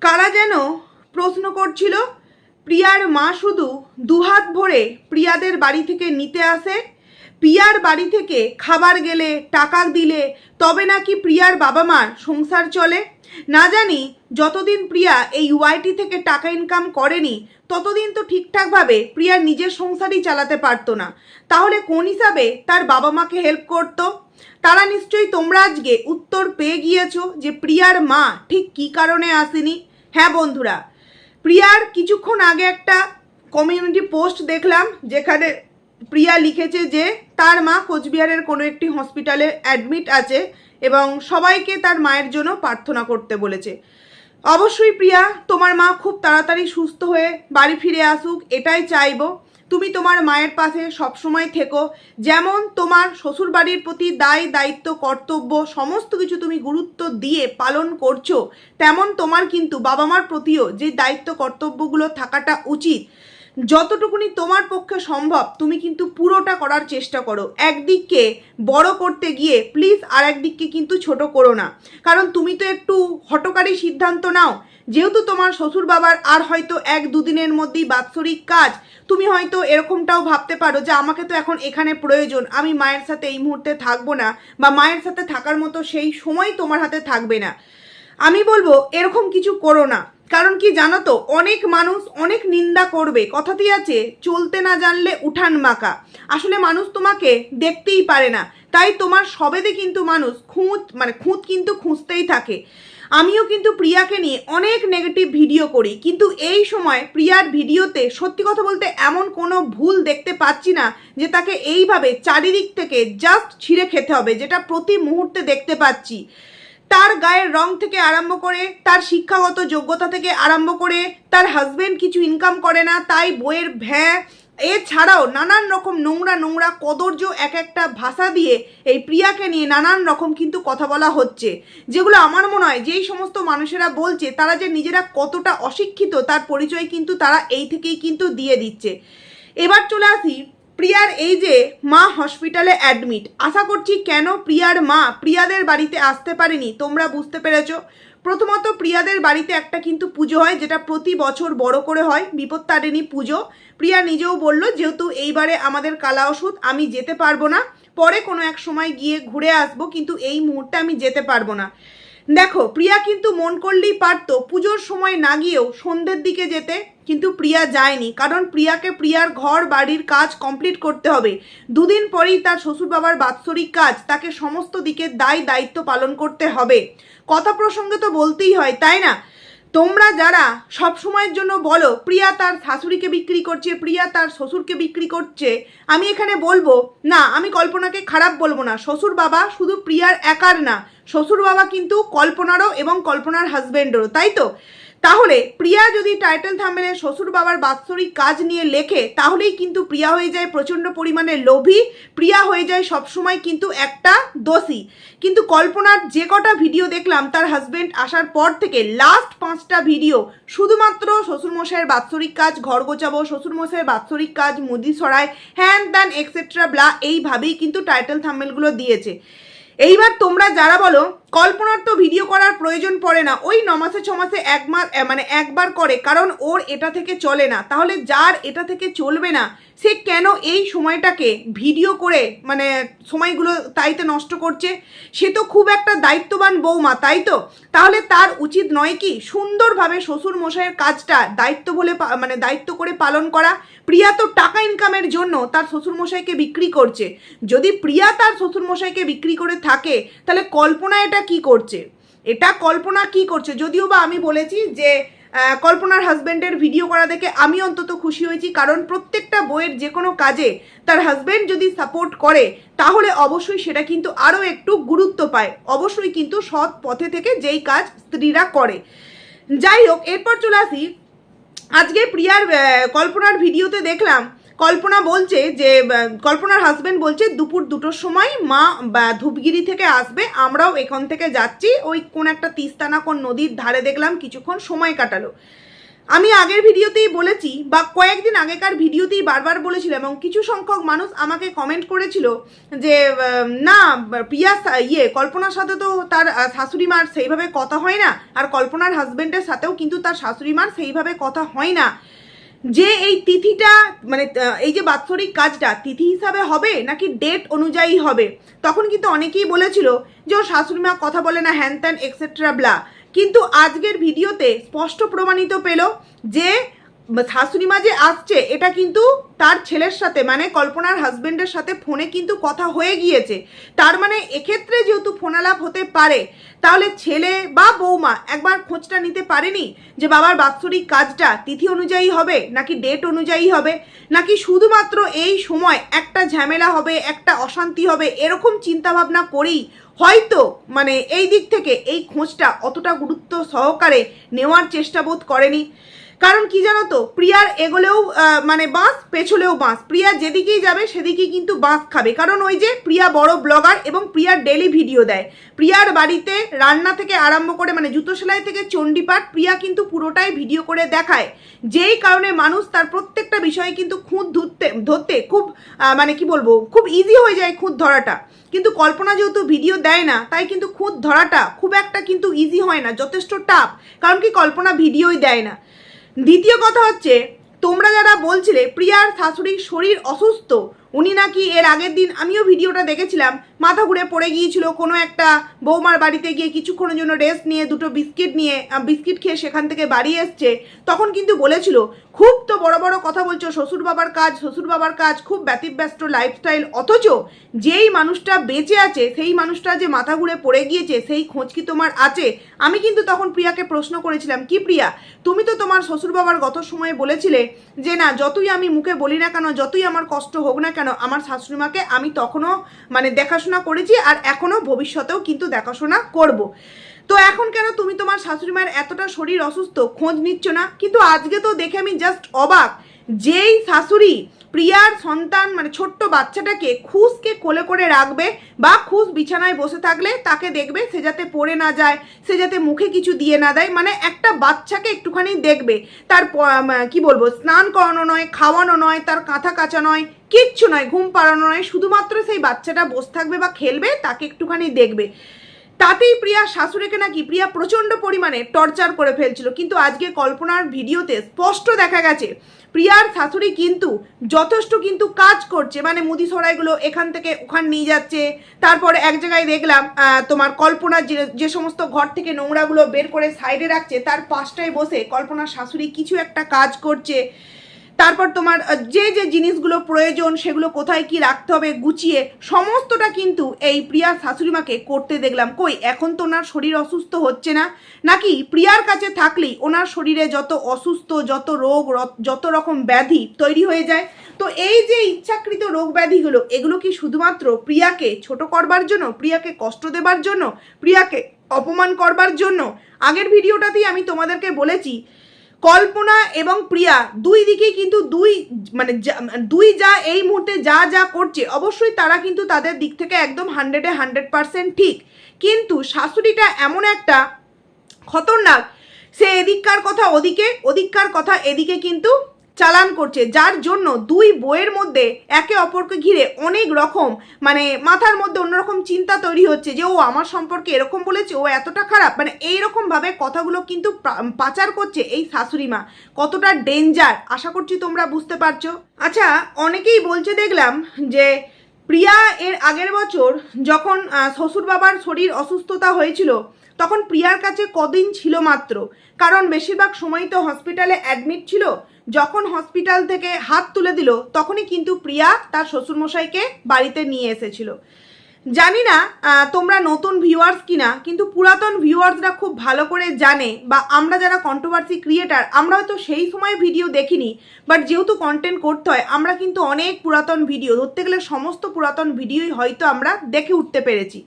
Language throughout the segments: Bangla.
কারা যেন প্রশ্ন করছিল প্রিয়ার মা শুধু দুহাত ভরে প্রিয়াদের বাড়ি থেকে নিতে আসে, প্রিয়ার বাড়ি থেকে খাবার গেলে টাকা দিলে তবে নাকি প্রিয়ার বাবা মার সংসার চলে। না জানি যতদিন প্রিয়া এই ওয়াইটি থেকে টাকা ইনকাম করেনি ততদিন তো ঠিকঠাকভাবে প্রিয়ার নিজের সংসারই চালাতে পারতো না, তাহলে কোন হিসাবে তার বাবা মাকে হেল্প করতো? তারা নিশ্চয়ই তোমরা আজকে উত্তর পেয়ে গিয়েছো যে প্রিয়ার মা ঠিক কী কারণে আসেনি। হ্যাঁ বন্ধুরা, প্রিয়ার কিছুক্ষণ আগে একটা কমিউনিটি পোস্ট দেখলাম যেখানে প্রিয়া লিখেছে যে তার মা কোচবিহারের কোনো একটি হসপিটালে অ্যাডমিট আছে এবং সবাইকে তার মায়ের জন্য প্রার্থনা করতে বলেছে। অবশ্যই প্রিয়া, তোমার মা খুব তাড়াতাড়ি সুস্থ হয়ে বাড়ি ফিরে আসুক, এটাই চাইবো। তুমি তোমার মায়ের পাশে সবসময় থেকো, যেমন তোমার শ্বশুর বাড়ির প্রতি দায় দায়িত্ব কর্তব্য সমস্ত কিছু তুমি গুরুত্ব দিয়ে পালন করছো, তেমন তোমার কিন্তু বাবা মার প্রতিও যে দায়িত্ব কর্তব্যগুলো থাকাটা উচিত, যতটুকুনি তোমার পক্ষে সম্ভব তুমি কিন্তু পুরোটা করার চেষ্টা করো। একদিককে বড় করতে গিয়ে প্লিজ আর একদিককে কিন্তু ছোট করো না, কারণ তুমি তো একটু হঠকারী সিদ্ধান্ত নাও। যেহেতু তোমার শ্বশুর বাবার আর হয়তো 1-2 দিনের মধ্যেই বাৎসরিক কাজ, তুমি হয়তো এরকমটাও ভাবতে পারো যে আমাকে তো এখন এখানে প্রয়োজন, আমি মায়ের সাথে এই মুহূর্তে থাকবো না, বা মায়ের সাথে থাকার মতো সেই সময় তোমার হাতে থাকবে না। আমি বলবো এরকম কিছু করো না, কারণ কি জানো তো, অনেক মানুষ অনেক নিন্দা করবে। কথাতেই আছে চলতে না জানলে উঠান বাঁকা। আসলে মানুষ তোমাকে দেখতেই পারে না, তাই তোমার সবেতে কিন্তু মানুষ খুঁত কিন্তু খুঁজতেই থাকে। আমিও কিন্তু প্রিয়াকে নিয়ে অনেক নেগেটিভ ভিডিও করি, কিন্তু এই সময় প্রিয়ার ভিডিওতে সত্যি কথা বলতে এমন কোনো ভুল দেখতে পাচ্ছি না যে তাকে এইভাবে চারিদিক থেকে জাস্ট ছিঁড়ে খেতে হবে, যেটা প্রতি মুহূর্তে দেখতে পাচ্ছি। তার গায়ের রং থেকে আরম্ভ করে, তার শিক্ষাগত যোগ্যতা থেকে আরম্ভ করে, তার হাজবেন্ড কিছু ইনকাম করে না তাই বইয়ের এছাড়াও নানান রকম নোংরা কদর্য এক একটা ভাষা দিয়ে এই প্রিয়াকে নিয়ে নানান রকম কিন্তু কথা বলা হচ্ছে, যেগুলো আমার মনে হয় যেই সমস্ত মানুষেরা বলছে তারা যে নিজেরা কতটা অশিক্ষিত তার পরিচয় কিন্তু তারা এই থেকেই কিন্তু দিয়ে দিচ্ছে। এবার চলে আসি প্রিয়ার এই যে মা হসপিটালে অ্যাডমিট, আশা করছি কেন প্রিয়ার মা প্রিয়াদের বাড়িতে আসতে পারেনি তোমরা বুঝতে পেরেছো। প্রথমত প্রিয়াদের বাড়িতে একটা কিন্তু পুজো হয়, যেটা প্রতি বছর বড় করে হয়, বিপত্তারিণী পুজো। প্রিয়া নিজেও বললো যেহেতু এইবারে আমাদের কালা ওষুধ আমি যেতে পারবো না, পরে কোনো এক সময় গিয়ে ঘুরে আসবো, কিন্তু এই মুহূর্তে আমি যেতে পারবো না। দেখো প্রিয়া কিন্তু মন করলেই পারতো পুজোর সময় না গিয়েও সন্ধ্যের দিকে যেতে, কিন্তু প্রিয়া যায়নি, কারণ প্রিয়াকে প্রিয়ার ঘর বাড়ির কাজ কমপ্লিট করতে হবে। 2 দিন পরেই তার শ্বশুর বাবার বাৎসরিক কাজ, তাকে সমস্ত দিকের দায়িত্ব পালন করতে হবে। কথা প্রসঙ্গে তো বলতেই হয়, তাই না? তোমরা যারা সব সময়ের জন্য বলো প্রিয়া তার শাশুড়িকে বিক্রি করছে, প্রিয়া তার শ্বশুরকে বিক্রি করছে, আমি এখানে বলবো না, আমি কল্পনাকে খারাপ বলবো না। শ্বশুর বাবা শুধু প্রিয়ার একার না, শ্বশুর বাবা কিন্তু কল্পনারও এবং কল্পনার হাজবেন্ডেরও, তাই তো? তাহলে প্রিয়া যদি টাইটেল থাম্বনেলে শ্বশুর বাবার বাৎসরিক কাজ নিয়ে লেখে, তাহলেই কিন্তু প্রিয়া হয়ে যায় প্রচণ্ড পরিমাণে লোভী, প্রিয়া হয়ে যায় সবসময় কিন্তু একটা দোষী। কিন্তু কল্পনার যে কটা ভিডিও দেখলাম তার হাজবেন্ড আসার পর থেকে, লাস্ট 5টা ভিডিও শুধুমাত্র শ্বশুরমশাইয়ের বাৎসরিক কাজ, ঘর গোছাবো, শ্বশুরমশাইয়ের বাৎসরিক কাজ, মুদি ছড়ায়, হ্যান ত্যান এক্সেট্রা ব্লা, এইভাবেই কিন্তু টাইটেল থাম্বনেলগুলো দিয়েছে। এইবার তোমরা যারা বলো কল্পনার তো ভিডিও করার প্রয়োজন পড়ে না, ওই 9 মাসে 6 মাসে একবার করে, কারণ ওর এটা থেকে চলে না, তাহলে যার এটা থেকে চলবে না সে কেন এই সময়টাকে ভিডিও করে সময়গুলো তাইতে নষ্ট করছে? সে তো খুব একটা দায়িত্ববান বৌমা, তাই তো? তাহলে তার উচিত নয় কি সুন্দরভাবে শ্বশুর মশাইয়ের কাজটা দায়িত্ব করে পালন করা? প্রিয়া তো টাকা ইনকামের জন্য তার শ্বশুর মশাইকে বিক্রি করছে। যদি প্রিয়া তার শ্বশুর মশাইকে বিক্রি করে থাকে, তাহলে কল্পনা এটা কি করছে? কল্পনা কি করছে? যদিও বা আমি বলেছি যে কল্পনার হাজব্যান্ডের ভিডিও করা দেখে আমি অন্তত খুশি হয়েছি, কারণ প্রত্যেকটা বইয়ের যে কোনো কাজে তার হাজব্যান্ড যদি সাপোর্ট করে তাহলে অবশ্যই সেটা কিন্তু আরও একটু গুরুত্ব পায়, অবশ্যই কিন্তু সৎ পথে থেকে যেই কাজ স্ত্রীরা করে। যাই হোক, এরপর চলে আসি আজকে প্রিয়ার কল্পনার ভিডিওতে দেখলাম কল্পনা বলছে যে কল্পনার হাজবেন্ড বলছে দুপুর 2টোর সময় মা ধূপগিরি থেকে আসবে, আমরাও এখান থেকে যাচ্ছি, ওই কোন একটা তিস্তা না কোন নদীর ধারে দেখলাম কিছুক্ষণ সময় কাটালো। আমি আগের ভিডিওতেই বলেছি বা কয়েকদিন আগেকার ভিডিওতেই বারবার বলেছিলাম এবং কিছু সংখ্যক মানুষ আমাকে কমেন্ট করেছিল যে না প্রিয়া কল্পনার সাথে তো তার শাশুড়ি মার সেইভাবে কথা হয় না, আর কল্পনার হাজব্যান্ডের সাথেও কিন্তু তার শাশুড়ি মার সেইভাবে কথা হয় না, যে এই তিথিটা মানে এই যে বাৎসরিক কাজটা তিথি হিসাবে হবে নাকি ডেট অনুযায়ী হবে। তখন কিন্তু অনেকেই বলেছিল যে ওর শাশুড়ি মা কথা বলে না, হ্যান ত্যান এক্সেট্রা ব্লা। কিন্তু আজকের ভিডিওতে স্পষ্ট প্রমাণিত পেল যে শাশুড়ি মা যে আসছে এটা কিন্তু তার ছেলের সাথে মানে কল্পনার হাজবেন্ডের সাথে ফোনে কিন্তু কথা হয়ে গিয়েছে। তার মানে এক্ষেত্রে যেহেতু ফোনালাপ হতে পারে, তাহলে ছেলে বা বৌমা একবার খোঁজটা নিতে পারেনি যে বাবার বাৎসরিক কাজটা তিথি অনুযায়ী হবে নাকি ডেট অনুযায়ী হবে, নাকি শুধুমাত্র এই সময় একটা ঝামেলা হবে, একটা অশান্তি হবে, এরকম চিন্তাভাবনা করেই হয়তো মানে এই দিক থেকে এই খোঁজটা অতটা গুরুত্ব সহকারে নেওয়ার চেষ্টা বোধ করেনি। কারণ কি জানো তো, প্রিয়ার এগোলেও মানে বাঁশ, পেছলেও বাঁশ, প্রিয়া যেদিকেই যাবে সেদিকেই কিন্তু বাঁশ খাবে। কারণ ওই যে প্রিয়া বড় ব্লগার এবং প্রিয়ার ডেলি ভিডিও দেয়, প্রিয়ার বাড়িতে রান্না থেকে আরম্ভ করে মানে জুতো সেলাই থেকে চণ্ডীপাঠ প্রিয়া কিন্তু পুরোটাই ভিডিও করে দেখায়, যেই কারণে মানুষ তার প্রত্যেকটা বিষয়ে কিন্তু খুঁত ধরতে খুব মানে কি বলবো খুব ইজি হয়ে যায় খুঁত ধরাটা। কিন্তু কল্পনা যেহেতু ভিডিও দেয় না, তাই কিন্তু খুঁত ধরাটা খুব একটা কিন্তু ইজি হয় না, যথেষ্ট টাফ, কারণ কি কল্পনা ভিডিওই দেয় না। দ্বিতীয় কথা হচ্ছে, তোমরা যারা বলছিলে প্রিয়ার শাশুড়ির শরীর অসুস্থ, উনি নাকি এর আগের দিন আমিও ভিডিওটা দেখেছিলাম মাথা ঘুরে পড়ে গিয়েছিল কোনো একটা বৌমার বাড়িতে গিয়ে কিছুক্ষণের জন্য রেস্ট নিয়ে দুটো বিস্কিট খেয়ে সেখান থেকে বাড়ি এসছে, তখন কিন্তু বলেছিল খুব তো বড় বড় কথা বলছো শ্বশুর বাবার কাজ খুব ব্যতিব্যস্ত লাইফস্টাইল, অথচ যেই মানুষটা বেঁচে আছে সেই মানুষটা যে মাথা ঘুরে পড়ে গিয়েছে সেই খোঁজ কি তোমার আছে? আমি কিন্তু তখন প্রিয়াকে প্রশ্ন করেছিলাম, কি প্রিয়া তুমি তো তোমার শ্বশুর বাবার গত সময়ে বলেছিলে যে না যতই আমি মুখে বলি না কেন, যতই আমার কষ্ট হোক না কেন, আমার শাশুড়িমাকে আমি তখনও মানে দেখাশোনা করেছি আর এখনও ভবিষ্যতেও কিন্তু দেখাশোনা করব। তো এখন কেন তুমি তোমার শাশুড়ি মায়ের এতটা শরীর অসুস্থ খোঁজ নিচ্ছ না? কিন্তু আজকে তো দেখে আমি জাস্ট অবাক, যেই শাশুড়ি প্রিয়ার সন্তান মানে ছোট্ট বাচ্চাটাকে খুশকে কোলে করে রাখবে বা খুশ বিছানায় বসে থাকলে তাকে দেখবে সে যাতে পড়ে না যায়, সে যাতে মুখে কিছু দিয়ে না দেয়, মানে একটা বাচ্চাকে একটুখানি দেখবে, তার কি বলবো স্নান করানো নয়, খাওয়ানো নয়, তার কাঁথা কাচা নয়, কিচ্ছু নয়, ঘুম পাড়ানো নয়, শুধুমাত্র সেই বাচ্চাটা বসে থাকবে বা খেলবে, তাকে একটুখানি দেখবে, তাতেই প্রিয়ার শাশুড়িকে নাকি প্রিয়া প্রচণ্ড পরিমাণে টর্চার করে ফেলছিল। কিন্তু আজকে কল্পনার ভিডিওতে স্পষ্ট দেখা গেছে প্রিয়ার শাশুড়ি কিন্তু যথেষ্ট কিন্তু কাজ করছে, মানে মুদি সরাইগুলো এখান থেকে ওখানে নিয়ে যাচ্ছে, তারপরে এক জায়গায় দেখলাম তোমার কল্পনার যে সমস্ত ঘর থেকে নোংরাগুলো বের করে সাইডে রাখছে তার পাশটায় বসে কল্পনার শাশুড়ি কিছু একটা কাজ করছে, তারপর তোমার যে যে জিনিসগুলো প্রয়োজন সেগুলো কোথায় কি রাখতে হবে গুছিয়ে সমস্তটা কিন্তু এই প্রিয়ার শাশুড়িমাকে করতে দেখলাম। কই এখন তো ওনার শরীর অসুস্থ হচ্ছে না, নাকি প্রিয়ার কাছে থাকলেই ওনার শরীরে যত অসুস্থ যত রোগ যত রকম ব্যাধি তৈরি হয়ে যায়? তো এই যে ইচ্ছাকৃত রোগ ব্যাধিগুলো এগুলো কি শুধুমাত্র প্রিয়াকে ছোট করবার জন্য, প্রিয়াকে কষ্ট দেবার জন্য, প্রিয়াকে অপমান করবার জন্য? আগের ভিডিওটাতেই আমি তোমাদেরকে বলেছি কল্পনা এবং প্রিয়া দুই দিকেই কিন্তু দুই যা এই মুহূর্তে যা যা করছে অবশ্যই তারা কিন্তু তাদের দিক থেকে একদম 100% ঠিক, কিন্তু শাশুড়িটা এমন একটা খতরনাক, সে এদিককার কথা ওদিকে ওদিককার কথা এদিকে কিন্তু চালান করছে, যার জন্য দুই বইয়ের মধ্যে একে অপরকে ঘিরে অনেক রকম মানে মাথার মধ্যে অন্যরকম চিন্তা তৈরি হচ্ছে যে ও আমার সম্পর্কে এরকম বলেছে, ও এতটা খারাপ, মানে এইরকমভাবে কথাগুলো কিন্তু পাচার করছে এই শাশুড়ি মা। কতটা ডেঞ্জার আশা করছি তোমরা বুঝতে পারছো। আচ্ছা, অনেকেই বলছে দেখলাম যে প্রিয়া এর আগের বছর যখন শ্বশুর বাবার শরীর অসুস্থতা হয়েছিল তখন প্রিয়ার কাছে কদিন ছিল মাত্র, কারণ বেশিরভাগ সময় তো হসপিটালে অ্যাডমিট ছিল, যখন হসপিটাল থেকে হাত তুলে দিল তখনই কিন্তু প্রিয়া তার শ্বশুরমশাইকে বাড়িতে নিয়ে এসেছিল। জানি না তোমরা নতুন ভিউয়ার্স কিনা, কিন্তু পুরাতন ভিউয়ার্সরা খুব ভালো করে জানে, বা আমরা যারা কন্ট্রোভার্সি ক্রিয়েটার আমরা হয়তো সেই সময় ভিডিও দেখিনি, বাট যেহেতু কন্টেন্ট করতে হয় আমরা কিন্তু অনেক পুরাতন ভিডিও, ধরতে গেলে সমস্ত পুরাতন ভিডিওই হয়তো আমরা দেখে উঠতে পেরেছি।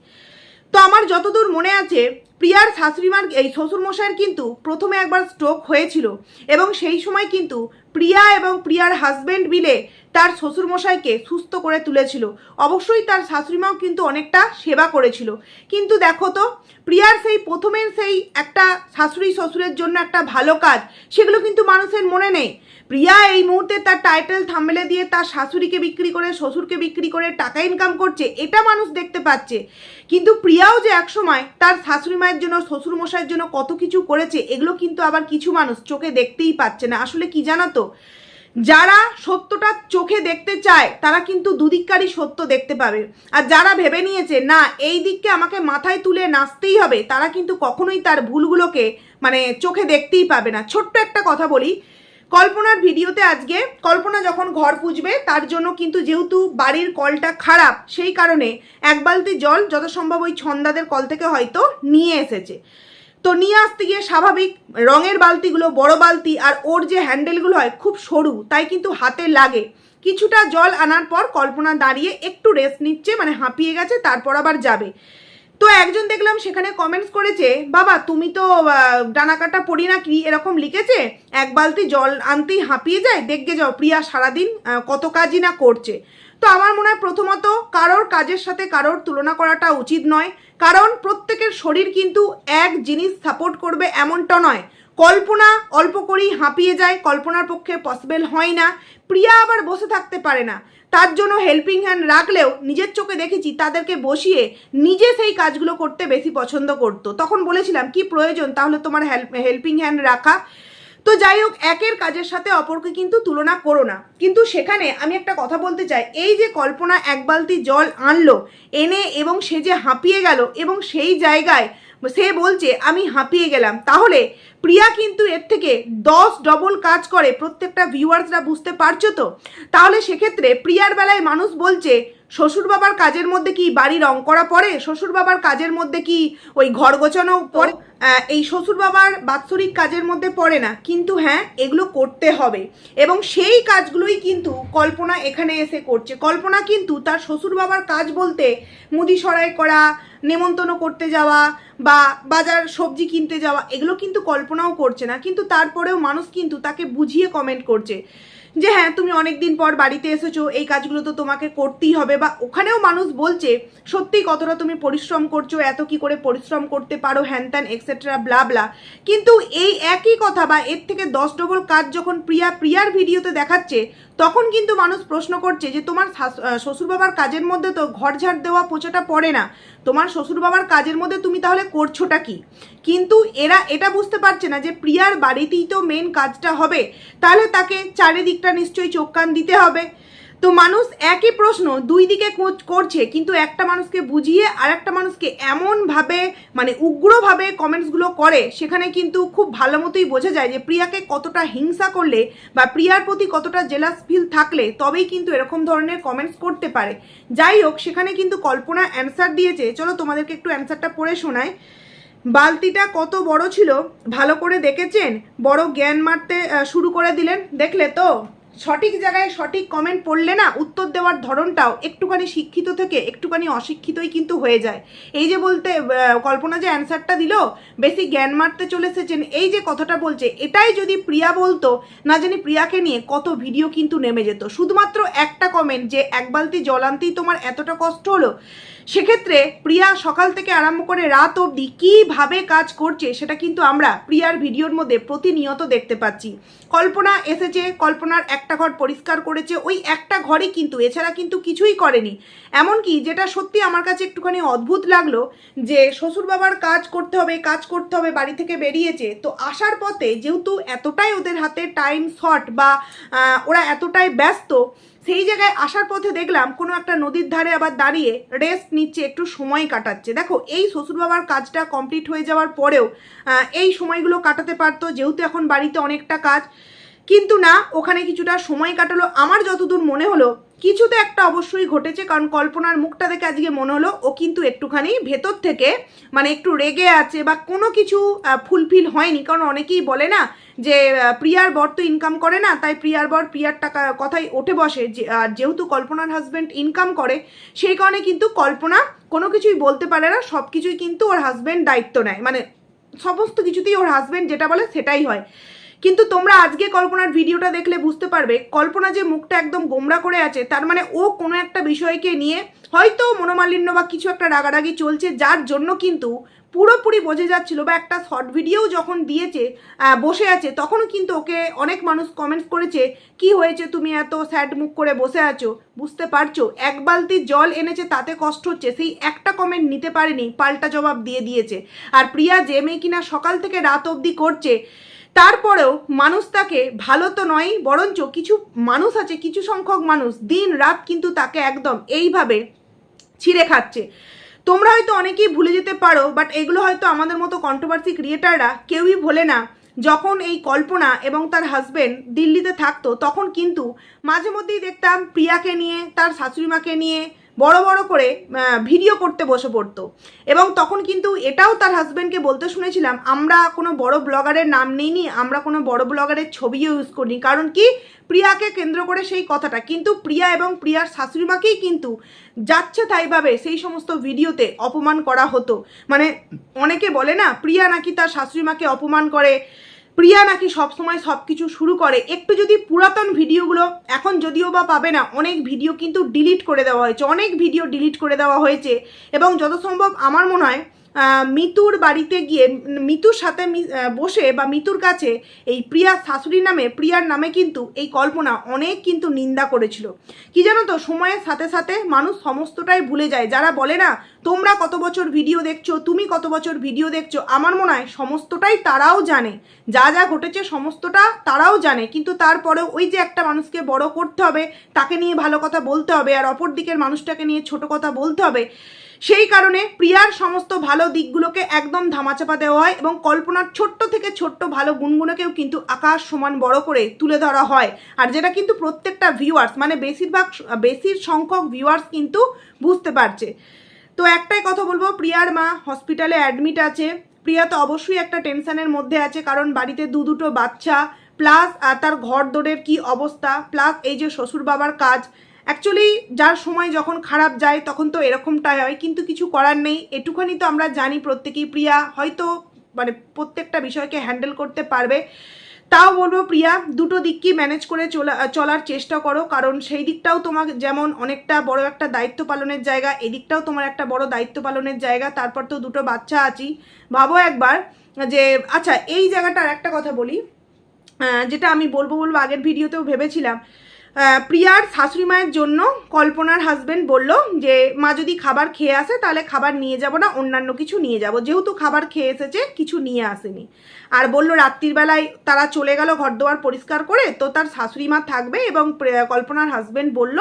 তো আমার যতদূর মনে আছে প্রিয়ার শাশুড়িমার এই শ্বশুরমশাইয়ের কিন্তু প্রথমে একবার স্ট্রোক হয়েছিল এবং সেই সময় কিন্তু প্রিয়া এবং প্রিয়ার হাজব্যান্ড মিলে তার শ্বশুরমশাইকে সুস্থ করে তুলেছিল। অবশ্যই তার শাশুড়িমাও কিন্তু অনেকটা সেবা করেছিল। কিন্তু দেখো তো, প্রিয়ার সেই প্রথমের সেই একটা শাশুড়ি শ্বশুরের জন্য একটা ভালো কাজ, সেগুলো কিন্তু মানুষের মনে নেই। প্রিয়া এই মুহূর্তে তার টাইটেল থাম্বনেলে দিয়ে তার শাশুড়িকে বিক্রি করে, শ্বশুরকে বিক্রি করে টাকা ইনকাম করছে, এটা মানুষ দেখতে পাচ্ছে। কিন্তু প্রিয়াও যে একসময় তার শাশুড়ি মায়ের জন্য, শ্বশুরমশাইয়ের জন্য কত কিছু করেছে, এগুলো কিন্তু আবার কিছু মানুষ চোখে দেখতেই পাচ্ছে না। আসলে কি জানো তো, যারা সত্যটা চোখে দেখতে চায় তারা কিন্তু দুদিককারই সত্য দেখতে পাবে, আর যারা ভেবে নিয়েছে না এই দিককে আমাকে মাথায় তুলে নাচতেই হবে, তারা কিন্তু কখনোই তার ভুলগুলোকে মানে চোখে দেখতেই পাবে না। ছোট্ট একটা কথা বলি, কল্পনার ভিডিওতে আজকে কল্পনা যখন ঘর পুজবে, তার জন্য কিন্তু যেহেতু বাড়ির কলটা খারাপ, সেই কারণে এক বালতি জল যথাসম্ভব ওই ছন্দাদের কল থেকে হয়তো নিয়ে এসেছে। তো নিয়ে আসতে গিয়ে স্বাভাবিক রঙের বালতিগুলো বড় বালতি, আর ওর যে হ্যান্ডেলগুলো হয় খুব সরু, তাই কিন্তু হাতে লাগে। কিছুটা জল আনার পর কল্পনা দাঁড়িয়ে একটু রেস্ট নিচ্ছে, মানে হাঁপিয়ে গেছে, তারপর আবার যাবে। তো একজন দেখলাম সেখানে কমেন্টস করেছে, বাবা তুমি তো ডানা কাটা পড়ি না কি এরকম লিখেছে, এক বালতি জল আনতেই হাঁপিয়ে যায়, দেখবে যাও প্রিয়া সারাদিন কত কাজই না করছে। তো আমার মনে হয় প্রথমত কারোর কাজের সাথে কারোর তুলনা করাটা উচিত নয়, কারণ প্রত্যেকের শরীর কিন্তু এক জিনিস সাপোর্ট করবে এমনটা নয়। কল্পনা অল্প করেই হাঁপিয়ে যায়, কল্পনার পক্ষে পসিবল হয় না, প্রিয়া আবার বসে থাকতে পারে না, তার জন্য হেল্পিং হ্যান্ড রাখলেও নিজের চোখে দেখেছি তাদেরকে বসিয়ে নিজে সেই কাজগুলো করতে বেশি পছন্দ করতো। তখন বলেছিলাম কি প্রয়োজন তাহলে তোমার হেল্পিং হ্যান্ড রাখা। তো যাই হোক, একের কাজের সাথে অপরকে কিন্তু তুলনা করো না। কিন্তু সেখানে আমি একটা কথা বলতে চাই, এই যে কল্পনা এক বালতি জল আনলো এনে এবং সে যে হাঁপিয়ে গেল, এবং সেই জায়গায় সে বলছে আমি হাঁপিয়ে গেলাম, তাহলে প্রিয়া কিন্তু এর থেকে 10 ডবল কাজ করে, প্রত্যেকটা ভিউয়ার্সরা বুঝতে পারছো তো। তাহলে সেক্ষেত্রে প্রিয়ার বেলায় মানুষ বলছে শ্বশুর বাবার কাজের মধ্যে কি বাড়ি রং করা পড়ে, শ্বশুর বাবার কাজের মধ্যে কি ওই ঘর গোছানো পড়ে, এই শ্বশুর বাবার বাৎসরিক কাজের মধ্যে পড়ে না। কিন্তু হ্যাঁ, এগুলো করতে হবে, এবং সেই কাজগুলোই কিন্তু কল্পনা এখানে এসে করছে। কল্পনা কিন্তু তার শ্বশুর বাবার কাজ বলতে মুদি সরাই করা, নেমন্তন্ন করতে যাওয়া বা বাজার সবজি কিনতে যাওয়া, এগুলো কিন্তু কল্পনাও করছে না। কিন্তু তারপরেও মানুষ কিন্তু তাকে বুঝিয়ে কমেন্ট করছে যে হ্যাঁ তুমি অনেক দিন পর বাড়িতে এসেছো, এই কাজগুলো তো তোমাকে করতেই হবে, বা ওখানেও মানুষ বলছে সত্যি কতটা তুমি পরিশ্রম করছো, এত কি করে পরিশ্রম করতে পারো, হ্যান ত্যান এক্সেট্রা ব্লা ব্লা। কিন্তু এই একই কথা বা এর থেকে 10 ডবল কাজ যখন প্রিয়ার ভিডিওতে দেখাচ্ছে, তখন কিন্তু মানুষ প্রশ্ন করছে যে তোমার শ্বশুর বাবার কাজের মধ্যে তো ঘর ঝাড় দেওয়া পোছাটা পড়ে না, তোমার শ্বশুর বাবার কাজের মধ্যে তুমি তাহলে করছোটা কি? কিন্তু এরা এটা বুঝতে পারছে না যে প্রিয়ার বাড়িতেই তো মেন কাজটা হবে, তাহলে তাকে চারিদিকটা নিশ্চয়ই চোখ কান দিতে হবে। তো মানুষ একই প্রশ্ন দুই দিকে করছে, কিন্তু একটা মানুষকে বুঝিয়ে আর একটা মানুষকে এমনভাবে মানে উগ্রভাবে কমেন্টসগুলো করে, সেখানে কিন্তু খুব ভালো মতোই বোঝা যায় যে প্রিয়াকে কতটা হিংসা করলে বা প্রিয়ার প্রতি কতটা জেলাস ফিল থাকলে তবেই কিন্তু এরকম ধরনের কমেন্টস করতে পারে। যাই হোক, সেখানে কিন্তু কল্পনা অ্যান্সার দিয়েছে, চলো তোমাদেরকে একটু অ্যান্সারটা পড়ে শোনাই। বালতিটা কত বড় ছিল ভালো করে দেখেছেন, বড় জ্ঞান মারতে শুরু করে দিলেন, দেখলে তো সঠিক জায়গায় সঠিক কমেন্ট পড়লে না উত্তর দেওয়ার ধরনটাও একটুখানি শিক্ষিত থেকে একটুখানি অশিক্ষিতই কিন্তু হয়ে যায়। এই যে বলতে কল্পনা যে অ্যান্সারটা দিল বেশি জ্ঞান মারতে চলে এসেছেন, এই যে কথাটা বলছে, এটাই যদি প্রিয়া বলতো না জানি প্রিয়াকে নিয়ে কত ভিডিও কিন্তু নেমে যেত। শুধুমাত্র একটা কমেন্ট যে এক বালতি জল আনতেই তোমার এতটা কষ্ট হলো, সেক্ষেত্রে প্রিয়া সকাল থেকে আরম্ভ করে রাত অবধি কীভাবে কাজ করছে সেটা কিন্তু আমরা প্রিয়ার ভিডিওর মধ্যে প্রতিনিয়ত দেখতে পাচ্ছি। কল্পনা এসেছে, কল্পনার একটা ঘর পরিষ্কার করেছে, ওই একটা ঘরই কিন্তু, এছাড়া কিন্তু কিছুই করেনি। এমনকি যেটা সত্যি আমার কাছে একটুখানি অদ্ভুত লাগলো, যে শ্বশুর বাবার কাজ করতে হবে বাড়ি থেকে বেরিয়েছে, তো আসার পথে যেহেতু এতটাই ওদের হাতে টাইম শর্ট বা ওরা এতটাই ব্যস্ত, সেই জায়গায় আসার পথে দেখলাম কোনো একটা নদীর ধারে আবার দাঁড়িয়ে রেস্ট নিচ্ছে, একটু সময় কাটাচ্ছে। দেখো, এই শ্বশুর বাবার কাজটা কমপ্লিট হয়ে যাওয়ার পরেও এই সময়গুলো কাটাতে পারতো, যেহেতু এখন বাড়িতে অনেকটা কাজ। কিন্তু না, ওখানে কিছুটা সময় কাটালো। আমার যতদূর মনে হলো কিছুতে একটা অবশ্যই ঘটেছে, কারণ কল্পনার মুখটা দেখে আজকে মনে হলো ও কিন্তু একটুখানি ভেতর থেকে মানে একটু রেগে আছে বা কোনো কিছু ফুলফিল হয়নি। কারণ অনেকেই বলে না যে প্রিয়ার বর তো ইনকাম করে না, তাই প্রিয়ার বর প্রিয়ার টাকা কথাই ওঠে বসে, যেহেতু কল্পনার হাজব্যান্ড ইনকাম করে সেই কারণে কিন্তু কল্পনা কোনো কিছুই বলতে পারে না, সব কিছুই কিন্তু ওর হাজব্যান্ড দায়িত্ব নেয়, মানে সমস্ত কিছুতেই ওর হাজব্যান্ড যেটা বলে সেটাই হয়। কিন্তু তোমরা আজকে কল্পনার ভিডিওটা দেখলে বুঝতে পারবে কল্পনা যে মুখটা একদম গোমরা করে আছে, তার মানে ও কোনো একটা বিষয়কে নিয়ে হয়তো মনোমালিন্য বা কিছু একটা রাগারাগি চলছে, যার জন্য কিন্তু পুরোপুরি বোঝা যাচ্ছিল। বা একটা শর্ট ভিডিও যখন দিয়েছে বসে আছে, তখনও কিন্তু ওকে অনেক মানুষ কমেন্টস করেছে, কি হয়েছে তুমি এত স্যাড মুখ করে বসে আছো, বুঝতে পারছো এক বালতি জল এনেছে তাতে কষ্ট হচ্ছে, সেই একটা কমেন্ট নিতে পারেনি, পাল্টা জবাব দিয়ে দিয়েছে। আর প্রিয়া যে মেয়ে কিনা সকাল থেকে রাত অবধি করছে, তারপরেও মানুষ তাকে ভালো তো নয়, বরঞ্চ কিছু মানুষ আছে, কিছু সংখ্যক মানুষ দিন রাত কিন্তু তাকে একদম এইভাবে ছিঁড়ে খাচ্ছে। তোমরা হয়তো অনেকেই ভুলে যেতে পারো, বাট এগুলো হয়তো আমাদের মতো কন্ট্রোভার্সি ক্রিয়েটাররা কেউই ভোলে না। যখন এই কল্পনা এবং তার হাজবেন্ড দিল্লিতে থাকতো, তখন কিন্তু মাঝে মধ্যেই দেখতাম প্রিয়াকে নিয়ে, তার শাশুড়িমাকে নিয়ে বড় বড় করে ভিডিও করতে বসে পড়তো। এবং তখন কিন্তু এটাও তার হাজব্যান্ডকে বলতে শুনেছিলাম, আমরা কোনো বড় ব্লগারের নাম নিইনি, আমরা কোনো বড় ব্লগারের ছবিও ইউজ করিনি। কারণ কি, প্রিয়াকে কেন্দ্র করে সেই কথাটা। কিন্তু প্রিয়া এবং প্রিয়ার শাশুড়িমাকেই কিন্তু যাচ্ছে তাইভাবে সেই সমস্ত ভিডিওতে অপমান করা হতো। মানে অনেকে বলে না, প্রিয়া নাকি তার শাশুড়িমাকে অপমান করে, প্রিয়া নাকি সবসময় সব কিছু শুরু করে। একটু যদি পুরাতন ভিডিওগুলো, এখন যদিও বা পাবে না, অনেক ভিডিও কিন্তু ডিলিট করে দেওয়া হয়েছে, অনেক ভিডিও ডিলিট করে দেওয়া হয়েছে। এবং যত সম্ভব আমার মনে হয় মিতুর বাড়িতে গিয়ে মিতুর সাথে বসে বা মিতুর কাছে এই প্রিয়ার শাশুড়ি নামে, প্রিয়ার নামে কিন্তু এই কল্পনা অনেক কিন্তু নিন্দা করেছিল। কি জানো তো, সময়ের সাথে সাথে মানুষ সমস্তটাই ভুলে যায়। যারা বলে না তোমরা কত বছর ভিডিও দেখছো, তুমি কত বছর ভিডিও দেখছো, আমার মনে হয় সমস্তটাই তারাও জানে, যা যা ঘটেছে সমস্তটা তারাও জানে। কিন্তু তারপরেও ওই যে একটা মানুষকে বড় করতে হবে, তাকে নিয়ে ভালো কথা বলতে হবে, আর অপর দিকের মানুষটাকে নিয়ে ছোট কথা বলতে হবে, সেই কারণে প্রিয়ার সমস্ত ভালো দিকগুলোকে একদম ধামাচাপা দেওয়া হয়। এবং কল্পনার ছোট্ট থেকে ছোট্ট ভালো গুণগুলোকেও কিন্তু আকাশ সমান বড় করে তুলে ধরা হয়। আর যেটা কিন্তু প্রত্যেকটা ভিউয়ার্স, মানে বেশির সংখ্যক ভিউয়ার্স কিন্তু বুঝতে পারছে। তো একটাই কথা বলবো, প্রিয়ার মা হসপিটালে অ্যাডমিট আছে। প্রিয়া তো অবশ্যই একটা টেনশনের মধ্যে আছে, কারণ বাড়িতে দুটো বাচ্চা, প্লাস তার ঘর দোরের কি অবস্থা, প্লাস এই যে শ্বশুর বাবার কাজ। অ্যাকচুয়ালি যার সময় যখন খারাপ যায় তখন তো এরকমটাই হয়, কিন্তু কিছু করার নেই। এটুখানি তো আমরা জানি প্রত্যেকেই, প্রিয়া হয়তো মানে প্রত্যেকটা বিষয়কে হ্যান্ডেল করতে পারবে। তাও বলবো প্রিয়া, দুটো দিককেই ম্যানেজ করে চলার চেষ্টা করো, কারণ সেই দিকটাও তোমার যেমন অনেকটা বড় একটা দায়িত্ব পালনের জায়গা, এদিকটাও তোমার একটা বড় দায়িত্ব পালনের জায়গা। তারপর তো দুটো বাচ্চা আছি। ভাবো একবার যে, আচ্ছা এই জায়গাটার একটা কথা বলি, যেটা আমি বলবো আগের ভিডিওতেও ভেবেছিলাম। প্রিয়ার শাশুড়ি মায়ের জন্য কল্পনার হাজবেন্ড বলল যে, মা যদি খাবার খেয়ে আসে তাহলে খাবার নিয়ে যাব না, অন্যান্য কিছু নিয়ে যাব, যেহেতু খাবার খেয়ে এসেছে কিছু নিয়ে আসেনি। আর বলল রাত্রির বেলায় তারা চলে গেল ঘর দোয়ার পরিষ্কার করে, তো তার শাশুড়ি মা থাকবে। এবং কল্পনার হাজবেন্ড বলল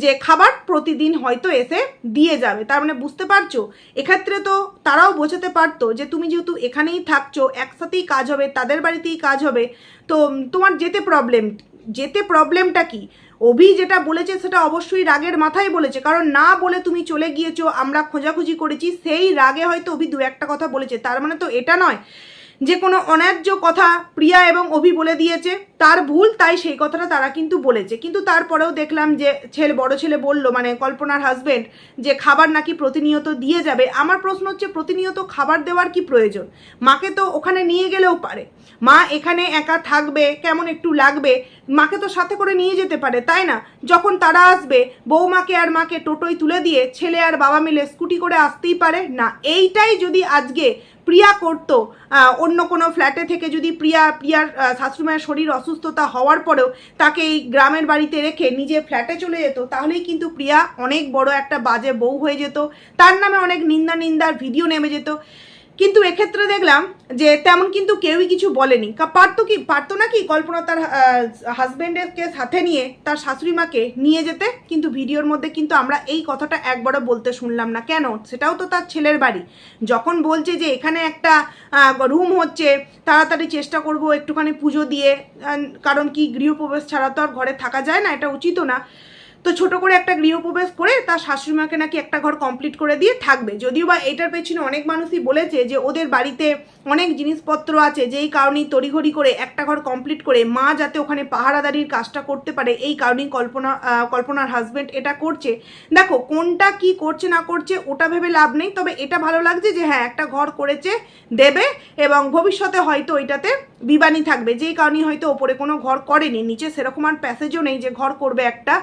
যে খাবার প্রতিদিন হয়তো এসে দিয়ে যাবে। তার মানে বুঝতে পারছো, এক্ষেত্রে তো তারাও বোঝাতে পারতো যে তুমি যেহেতু এখানেই থাকছো, একসাথেই কাজ হবে, তাদের বাড়িতেই কাজ হবে, তো তোমার যেতে প্রবলেমটা কি? অভি যেটা বলেছে সেটা অবশ্যই রাগের মাথায় বলেছে, কারণ না বলে তুমি চলে গিয়েছো, আমরা খোঁজাখুঁজি করেছি, সেই রাগে হয়তো অভি দু একটা কথা বলেছে। তার মানে তো এটা নয় যে কোনো অন্যায্য কথা প্রিয়া এবং অভি বলে দিয়েছে, তার ভুল, তাই সেই কথাটা তারা কিন্তু বলেছে। কিন্তু তারপরেও দেখলাম যে বড় ছেলে বলল, মানে কল্পনার হাজবেন্ড, যে খাবার নাকি প্রতিনিয়ত দিয়ে যাবে। আমার প্রশ্ন হচ্ছে, প্রতিনিয়ত খাবার দেওয়ার কি প্রয়োজন? মাকে তো ওখানে নিয়ে গেলেও পারে, মা এখানে একা থাকবে, কেমন একটু লাগবে, মাকে তো সাথে করে নিয়ে যেতে পারে, তাই না? যখন তারা আসবে, বৌমাকে আর মাকে টোটোয় তুলে দিয়ে ছেলে আর বাবা মিলে স্কুটি করে আসতেই পারে না। এইটাই যদি আজকে প্রিয়া করতো, অন্য কোনো ফ্ল্যাটে থেকে যদি প্রিয়ার শাশুড়িমায়ের শরীর অসুস্থতা হওয়ার পরেও তাকে এই গ্রামের বাড়িতে রেখে নিজে ফ্ল্যাটে চলে যেত, তাহলেই কিন্তু প্রিয়া অনেক বড় একটা বাজে বউ হয়ে যেত, তার নামে অনেক নিন্দার ভিডিও নেমে যেত। কিন্তু এক্ষেত্রে দেখলাম যে তেমন কিন্তু কেউই কিছু বলেনি। পারতো নাকি কল্পনা তার হাজবেন্ডকে সাথে নিয়ে তার শাশুড়ি মাকে নিয়ে যেতে? কিন্তু ভিডিওর মধ্যে কিন্তু আমরা এই কথাটা একবারও বলতে শুনলাম না। কেন? সেটাও তো তার ছেলের বাড়ি। যখন বলছে যে এখানে একটা রুম হচ্ছে, তাড়াতাড়ি চেষ্টা করব একটুখানি পুজো দিয়ে, কারণ কি গৃহপ্রবেশ ছাড়া তো আর ঘরে থাকা যায় না, এটা উচিতও না। তো ছোট করে একটা গৃহপ্রবেশ করে তার শাশুড়িমাকে নাকি একটা ঘর কমপ্লিট করে দিয়ে থাকবে। যদিও বা এটার পেছনে অনেক মানুষই বলেছে যে ওদের বাড়িতে অনেক জিনিসপত্র আছে, যেই কারণেই তড়িঘড়ি করে একটা ঘর কমপ্লিট করে মা যাতে ওখানে পাহারাদারির কাজটা করতে পারে, এই কারণেই কল্পনার হাজব্যান্ড এটা করছে। দেখো কোনটা কি করছে না করছে ওটা ভেবে লাভ নেই, তবে এটা ভালো লাগছে যে হ্যাঁ একটা ঘর করেছে, দেবে, এবং ভবিষ্যতে হয়তো ওইটাতে বিবানি থাকবে, যেই কারণেই হয়তো ওপরে কোনো ঘর করেনি, নিচে সেরকম আর প্যাসেজও নেই যে ঘর করবে একটা।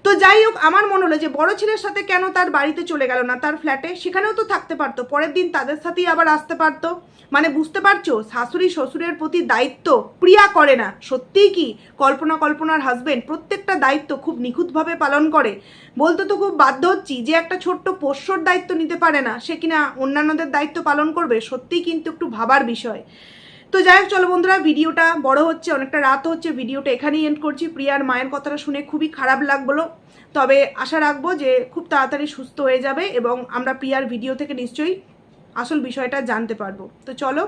তো যাই হোক, আমার মনে হলো যে বড় ছেলের সাথে কেন তার বাড়িতে চলে গেল না, তার ফ্ল্যাটে, সেখানেও তো থাকতে পারতো, পরের দিন তাদের সাথেই আবার আসতে পারতো। মানে বুঝতে পারছো শাশুড়ি শ্বশুরের প্রতি দায়িত্ব প্রিয়া করে না। সত্যিই কি কল্পনার হাজবেন্ড প্রত্যেকটা দায়িত্ব খুব নিখুঁতভাবে পালন করে? বলতে তো খুব বাধ্য হচ্ছি যে একটা ছোট্ট পোষ্যর দায়িত্ব নিতে পারে না, সে কিনা অন্যান্যদের দায়িত্ব পালন করবে। সত্যিই কিন্তু একটু ভাবার বিষয়। তো যাই হোক, চলো বন্ধুরা, ভিডিওটা বড় হচ্ছে, অনেকটা রাত হচ্ছে, ভিডিওটা এখানেই এন্ড করছি। প্রিয়ার মায়ের কথাটা শুনে খুবই খারাপ লাগলো, তবে আশা রাখবো যে খুব তাড়াতাড়ি সুস্থ হয়ে যাবে এবং আমরা প্রিয়ার ভিডিও থেকে নিশ্চয়ই আসল বিষয়টা জানতে পারবো। তো চলো।